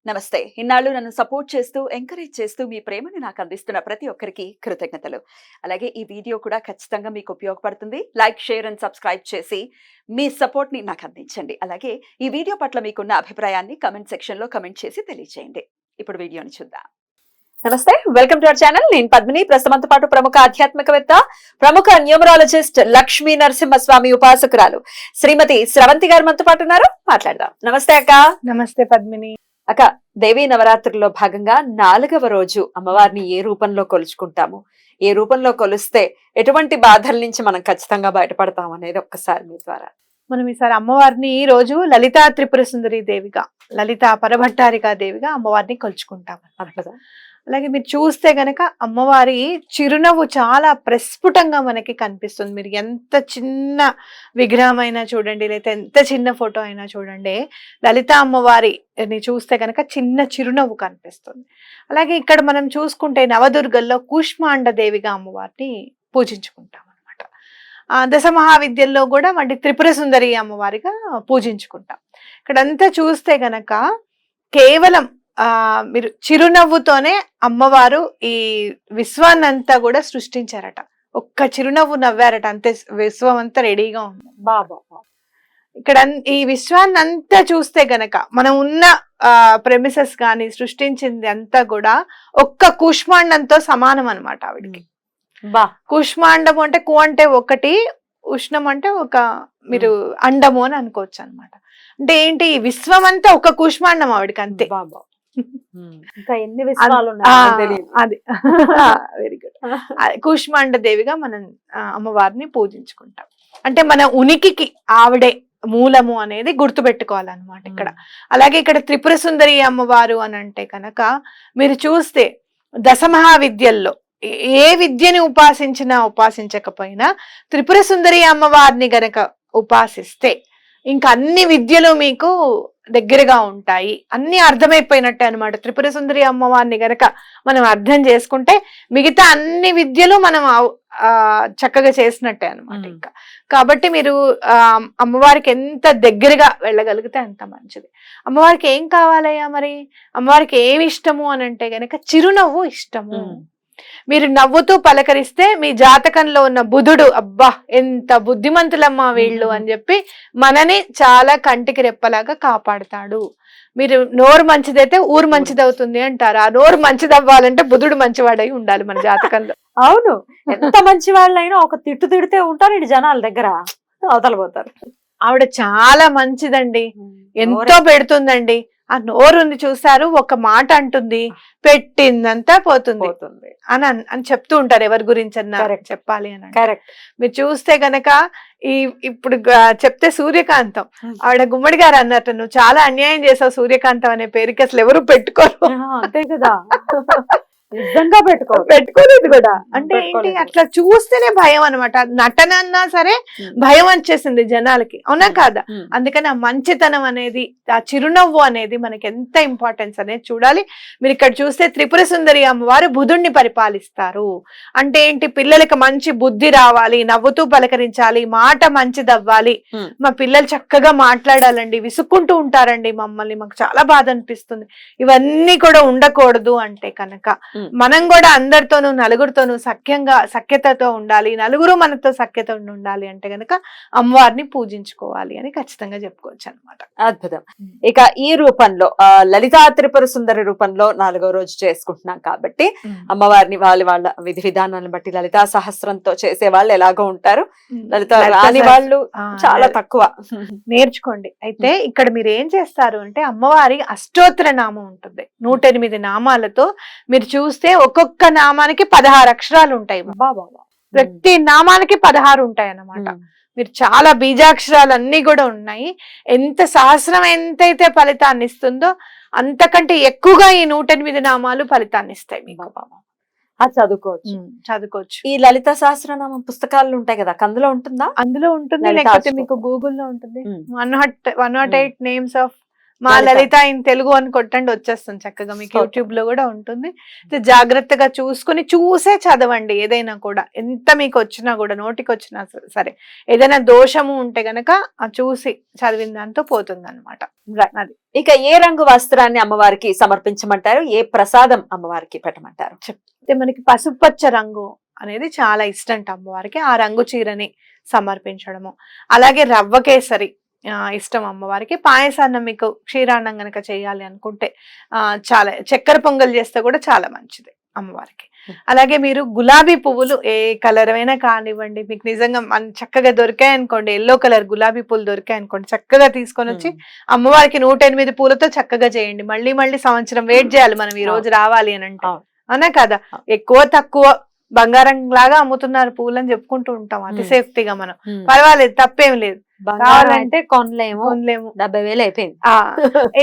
నమస్తే. ఇన్నాళ్ళు నన్ను సపోర్ట్ చేస్తూ, ఎంకరేజ్ చేస్తూ మీ ప్రేమని నాకు అందిస్తున్న ప్రతి ఒక్కరికి కృతజ్ఞతలు. అలాగే ఈ వీడియో కూడా ఖచ్చితంగా మీకు ఉపయోగపడుతుంది. లైక్, షేర్ అండ్ సబ్స్క్రైబ్ చేసి మీ సపోర్ట్‌ని నాకు అందించండి. అలాగే ఈ వీడియో పట్ల మీకున్న అభిప్రాయాన్ని కామెంట్ సెక్షన్‌లో కామెంట్ చేసి తెలియజేయండి. ఇప్పుడు వీడియోని చూద్దాం. నమస్తే, వెల్కమ్ టు అవర్ ఛానల్. నేను పద్మిని. ప్రస్తుతంతో పాటు ప్రముఖ ఆధ్యాత్మికవేత్త, ప్రముఖ న్యూమరాలజిస్ట్ లక్ష్మీ నరసింహస్వామి ఉపాసకురాలు శ్రీమతి స్రవంతి గారు మనతో పాటు ఉన్నారు. మాట్లాడదాం. నమస్తే అక్క. నమస్తే పద్మిని. అక్క, దేవీ నవరాత్రుల్లో భాగంగా 4వ రోజు అమ్మవారిని ఏ రూపంలో కొలుచుకుంటాము, ఏ రూపంలో కొలిస్తే ఎటువంటి బాధల నుంచి మనం ఖచ్చితంగా బయటపడతాం అనేది ఒక్కసారి మీ ద్వారా. మనం ఈసారి అమ్మవారిని ఈ రోజు లలితా త్రిపుర సుందరి దేవిగా, లలితా పరభట్టారికా దేవిగా అమ్మవారిని కొలుచుకుంటాం అన్నమాట. అలాగే మీరు చూస్తే గనక అమ్మవారి చిరునవ్వు చాలా ప్రస్ఫుటంగా మనకి కనిపిస్తుంది. మీరు ఎంత చిన్న విగ్రహం అయినా చూడండి, లేదా ఎంత చిన్న ఫోటో అయినా చూడండి, లలిత అమ్మవారిని చూస్తే గనక చిన్న చిరునవ్వు కనిపిస్తుంది. అలాగే ఇక్కడ మనం చూసుకుంటే నవదుర్గల్లో కూష్మాండ దేవిగా అమ్మవారిని పూజించుకుంటాం అనమాట. దశ మహావిద్యల్లో కూడా మళ్ళీ త్రిపుర సుందరి అమ్మవారిగా పూజించుకుంటాం. ఇక్కడంతా చూస్తే గనక కేవలం మీరు చిరునవ్వుతోనే అమ్మవారు ఈ విశ్వాన్నంతా కూడా సృష్టించారట. ఒక్క చిరునవ్వు నవ్వారట, అంతే విశ్వం అంతా రెడీగా ఉంది. బాబా, ఇక్కడ ఈ విశ్వాన్నంతా చూస్తే గనక మనం ఉన్న ప్రెమిసెస్ కానీ సృష్టించింది అంతా కూడా ఒక్క కూష్మాండంతో సమానం అనమాట ఆవిడికి. కూష్మాండము అంటే కు అంటే ఒకటి, ఉష్ణం అంటే ఒక, మీరు అండము అని అనుకోవచ్చు అనమాట. అంటే ఏంటి, విశ్వం అంతా ఒక కూష్మాండం ఆవిడికి, అంతే. ఇంకా ఎన్ని విశ్వాలు ఉన్నాయి అది. Very good. కూష్మాండ దేవిగా మనం అమ్మవారిని పూజించుకుంటాం. అంటే మన ఉనికికి ఆవిడే మూలము అనేది గుర్తుపెట్టుకోవాలన్నమాట ఇక్కడ. అలాగే ఇక్కడ త్రిపుర సుందరి అమ్మవారు అని అంటే కనుక మీరు చూస్తే దశమహావిద్యల్లో ఏ విద్యని ఉపాసించకపోయినా త్రిపుర సుందరి అమ్మవారిని గనక ఉపాసిస్తే ఇంకా అన్ని విద్యలు మీకు దగ్గరగా ఉంటాయి, అన్ని అర్థమైపోయినట్టే అనమాట. త్రిపుర సుందరి అమ్మవారిని గనక మనం అర్థం చేసుకుంటే మిగతా అన్ని విద్యలు మనం చక్కగా చేసినట్టే అనమాట ఇంకా. కాబట్టి మీరు అమ్మవారికి ఎంత దగ్గరగా వెళ్ళగలిగితే అంత మంచిది. అమ్మవారికి ఏం కావాలయ్యా మరి, అమ్మవారికి ఏమి ఇష్టము అని అంటే గనక చిరునవ్వు ఇష్టము. మీరు నవ్వుతూ పలకరిస్తే మీ జాతకంలో ఉన్న బుధుడు, అబ్బా ఎంత బుద్ధిమంతులమ్మా వీళ్ళు అని చెప్పి మనని చాలా కంటికి రెప్పలాగా కాపాడుతాడు. మీరు నోరు మంచిదైతే ఊరు మంచిది అవుతుంది అంటారు. ఆ నోరు మంచిది అవ్వాలంటే బుధుడు మంచివాడై ఉండాలి మన జాతకంలో. అవును, ఎంత మంచి వాళ్ళైనా ఒక తిట్టు తిడితే ఉంటారు ఇటు జనాల దగ్గర, అవతలపోతారు. ఆవిడ చాలా మంచిదండి, ఎంతో పెడుతుందండి. ఆ నోరుంది చూసారు, ఒక మాట అంటుంది, పెట్టిందంతా పోతుంది అని చెప్తూ ఉంటారు. ఎవరి గురించి అన్నా చెప్పాలి అని. కరెక్ట్. మీరు చూస్తే గనక ఇప్పుడు చెప్తే సూర్యకాంతం, ఆవిడ గుమ్మడి గారు అన్నట్టు నువ్వు చాలా అన్యాయం చేసావు సూర్యకాంతం అనే పేరుకి అసలు ఎవరు పెట్టుకోరు. అంతే కదా, నిజంగా పెట్టుకోలేదు కూడా. అంటే ఏంటి, అట్లా చూస్తేనే భయం అనమాట. నటన అన్నా సరే భయం వచ్చేసింది జనాలకి, అవునా కాదా? అందుకని ఆ మంచితనం అనేది, ఆ చిరునవ్వు అనేది మనకి ఎంత ఇంపార్టెన్స్ అనేది చూడాలి. మీరు ఇక్కడ చూస్తే త్రిపుర సుందరి అమ్మవారు బుధుడిని పరిపాలిస్తారు. అంటే ఏంటి, పిల్లలకి మంచి బుద్ధి రావాలి, నవ్వుతూ పలకరించాలి, మాట మంచిదవ్వాలి, మా పిల్లలు చక్కగా మాట్లాడాలండి, విసుక్కుంటూ ఉంటారండి మమ్మల్ని, మాకు చాలా బాధ అనిపిస్తుంది, ఇవన్నీ కూడా ఉండకూడదు అంటే కనుక మనం కూడా అందరితోనూ నలుగురితోనూ సఖ్యతతో ఉండాలి, నలుగురు మనతో సఖ్యత ఉండాలి అంటే గనక అమ్మవారిని పూజించుకోవాలి అని ఖచ్చితంగా చెప్పుకోవచ్చు అనమాట. అద్భుతం. ఇక ఈ రూపంలో లలితా త్రిపుర సుందరి రూపంలో 4వ రోజు చేసుకుంటున్నాం కాబట్టి అమ్మవారిని వాళ్ళ విధి విధానాలను బట్టి లలితా సహస్రంతో చేసే వాళ్ళు ఎలాగో ఉంటారు, లలిత రాని వాళ్ళు చాలా తక్కువ. నేర్చుకోండి. అయితే ఇక్కడ మీరు ఏం చేస్తారు అంటే, అమ్మవారి అష్టోత్తర నామం ఉంటుంది, 108 నామాలతో. మీరు చూస్తే ఒక్కొక్క నామానికి 16 అక్షరాలు ఉంటాయి. ప్రతి నామానికి 16 ఉంటాయి అన్నమాట. మీరు చాలా బీజాక్షరాలు అన్ని కూడా ఉన్నాయి. ఎంత సహస్రం ఎంతైతే ఫలితాన్ని ఇస్తుందో అంతకంటే ఎక్కువగా ఈ 108 నామాలు ఫలితాన్ని ఇస్తాయి మీకు. అది చదువుకోవచ్చు. ఈ లలిత సహస్రనామం పుస్తకాలు ఉంటాయి కదా, అందులో ఉంటుందా? అందులో ఉంటుంది, లేకపోతే మీకు గూగుల్లో ఉంటుంది. 108 నేమ్స్ ఆఫ్ మా లలిత. లలిత ఇన్ తెలుగు అని కొట్టండి వచ్చేస్తుంది చక్కగా, మీకు Okay. యూట్యూబ్ లో కూడా ఉంటుంది. అయితే జాగ్రత్తగా చూసుకుని చూసే చదవండి ఏదైనా కూడా, ఎంత మీకు వచ్చినా కూడా, నోటికి వచ్చినా సరే ఏదైనా దోషము ఉంటే గనక ఆ చూసి చదివిన దాంతో పోతుంది అనమాట. అది ఇక ఏ రంగు వస్త్రాన్ని అమ్మవారికి సమర్పించమంటారు, ఏ ప్రసాదం అమ్మవారికి పెట్టమంటారు? అయితే మనకి పసుపచ్చ రంగు అనేది చాలా ఇష్టం అమ్మవారికి, ఆ రంగు చీరని సమర్పించడము. అలాగే రవ్వ కేసరి ఇష్టం అమ్మవారికి. పాయసాన్నం మీకు క్షీరాన్నం గనక చేయాలి అనుకుంటే చాలా చక్కెర పొంగల్ చేస్తే కూడా చాలా మంచిది అమ్మవారికి. అలాగే మీరు గులాబీ పువ్వులు ఏ కలర్ అయినా కానివ్వండి, మీకు నిజంగా చక్కగా దొరికాయి అనుకోండి, ఎల్లో కలర్ గులాబీ పూలు దొరికాయి అనుకోండి, చక్కగా తీసుకొని వచ్చి అమ్మవారికి 108 పూలతో చక్కగా చేయండి. మళ్ళీ మళ్ళీ సంవత్సరం వెయిట్ చేయాలి మనం ఈ రోజు రావాలి అని అంటే, అవునా కదా? ఎక్కువ తక్కువ బంగారం లాగా అమ్ముతున్నారు పూలని చెప్పుకుంటూ ఉంటాం అతిశయోక్తిగా మనం. పర్వాలేదు, తప్పేం లేదు. కావాలంటే కొనలేము, కొనలేము. 70,000 అయిపోయింది.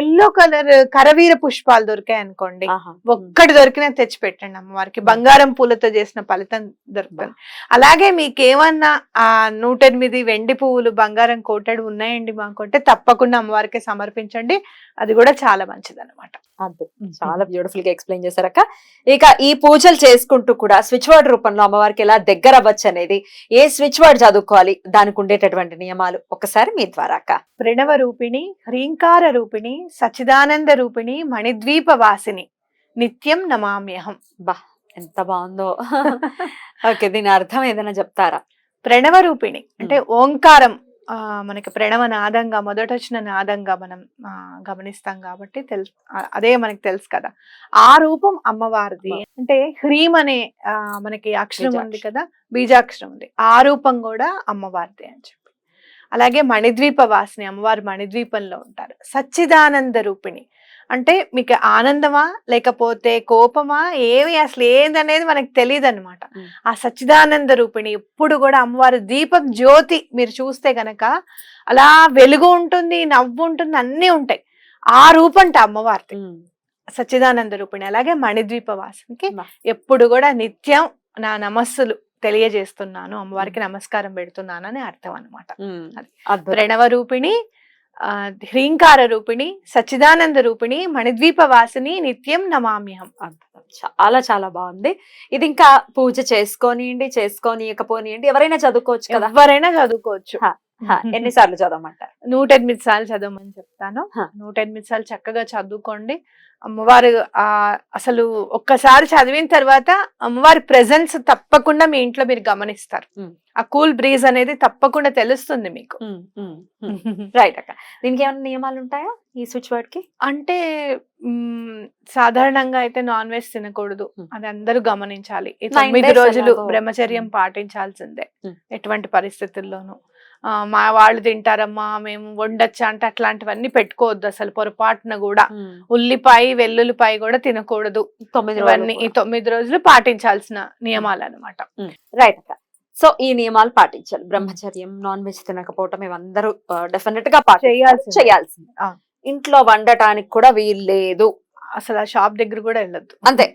ఎల్లో కలర్ కరవీర పుష్పాలు దొరికాయి అనుకోండి, ఒక్కటి దొరికినా తెచ్చి పెట్టండి అమ్మవారికి, బంగారం పూలతో చేసిన ఫలితం దొరుకుతుంది. అలాగే మీకేమన్నా 108 వెండి పువ్వులు బంగారం కోటెడు ఉన్నాయండి మాకుంటే తప్పకుండా అమ్మవారికి సమర్పించండి, అది కూడా చాలా మంచిది అనమాట. చాలా బ్యూటిఫుల్ గా ఎక్స్ప్లెయిన్ చేశారక్క. ఇక ఈ పూజలు చేసుకుంటూ కూడా స్విచ్ వర్డ్ రూపంలో అమ్మవారికి ఎలా దగ్గర అవ్వచ్చు అనేది, ఏ స్విచ్ వర్డ్ చదువుకోవాలి, దానికి ఉండేటటువంటి నియమాలు ఒక్కసారి మీ ద్వారా అక్క. ప్రణవ రూపిణి, హ్రీంకార రూపిణి, సచిదానంద రూపిణి, మణిద్వీప వాసిని, నిత్యం నమామ్యహం. బా, ఎంత బాగుందో. ఓకే, దీని అర్థం ఏదైనా చెప్తారా? ప్రణవ రూపిణి అంటే ఓంకారం, మనకి ప్రణవ నాదంగా మొదట వచ్చిన నాదంగా మనం గమనిస్తాం కాబట్టి తెలుసు, అదే మనకి తెలుసు కదా. ఆ రూపం అమ్మవారిది. అంటే హ్రీం అనే మనకి అక్షరం ఉంది కదా, బీజాక్షరం ఉంది, ఆ రూపం కూడా అమ్మవారిది అని చెప్పి. అలాగే మణిద్వీప వాసిని, అమ్మవారు మణిద్వీపంలో ఉంటారు. సచ్చిదానంద రూపిణి అంటే మీకు ఆనందమా లేకపోతే కోపమా ఏమి అసలు ఏందనేది మనకు తెలియదు అనమాట. ఆ సచ్చిదానంద రూపిణి ఎప్పుడు కూడా అమ్మవారి దీపం జ్యోతి, మీరు చూస్తే గనక అలా వెలుగు ఉంటుంది, నవ్వు ఉంటుంది, అన్నీ ఉంటాయి. ఆ రూపంట అమ్మవారిది సచ్చిదానంద రూపిణి. అలాగే మణిద్వీప వాసినికి ఎప్పుడు కూడా నిత్యం నా నమస్సులు తెలియజేస్తున్నాను, అమ్మవారికి నమస్కారం పెడుతున్నాను అని అర్థం అనమాట. ప్రణవ రూపిణి, హ్రీంకార రూపిణి, సచ్చిదానంద రూపిణి, మణిద్వీప వాసిని, నిత్యం నమామ్యహం. చాలా చాలా బాగుంది. ఇది ఇంకా పూజ చేసుకోనియకపోనియండి ఎవరైనా చదువుకోవచ్చు కదా? ఎవరైనా చదువుకోవచ్చు. ఎన్నిసార్లు చదవమంటారు? 108 సార్లు చదవమని చెప్తాను. 108 సార్లు చక్కగా చదువుకోండి. అమ్మవారు అసలు ఒక్కసారి చదివిన తర్వాత అమ్మవారి ప్రెజెన్స్ తప్పకుండా మీ ఇంట్లో మీరు గమనిస్తారు. ఆ కూల్ బ్రీజ్ అనేది తప్పకుండా తెలుస్తుంది మీకు. రైట్ అక్క. దీనికి ఏమైనా నియమాలు ఉంటాయా ఈ స్విచ్ వర్డ్ కి? అంటే సాధారణంగా అయితే నాన్ వెజ్ తినకూడదు, అది అందరూ గమనించాలి. 9 రోజులు బ్రహ్మచర్యం పాటించాల్సిందే ఎటువంటి పరిస్థితుల్లోనూ. మా వాళ్ళు తింటారమ్మా మేము వండొచ్చా అంటే అట్లాంటివన్నీ పెట్టుకోవద్దు అసలు పొరపాటున కూడా. ఉల్లిపాయ వెల్లుల్లిపాయ కూడా తినకూడదు. ఇవన్నీ ఈ 9 రోజులు పాటించాల్సిన నియమాలు అనమాట. రైట్ అక్క. సో ఈ నియమాలు పాటించాలి. బ్రహ్మచర్యం, నాన్ వెజ్ తినకపోవటం ఇవందరూ డెఫినెట్ గా చేయాల్సింది. ఇంట్లో వండటానికి కూడా వీల్లేదు, అసలు ఆ షాప్ దగ్గర కూడా వెళ్ళొద్దు, అంతే.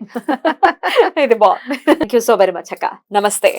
ఇది బాగుంది. Thank you so very much అక్క. నమస్తే.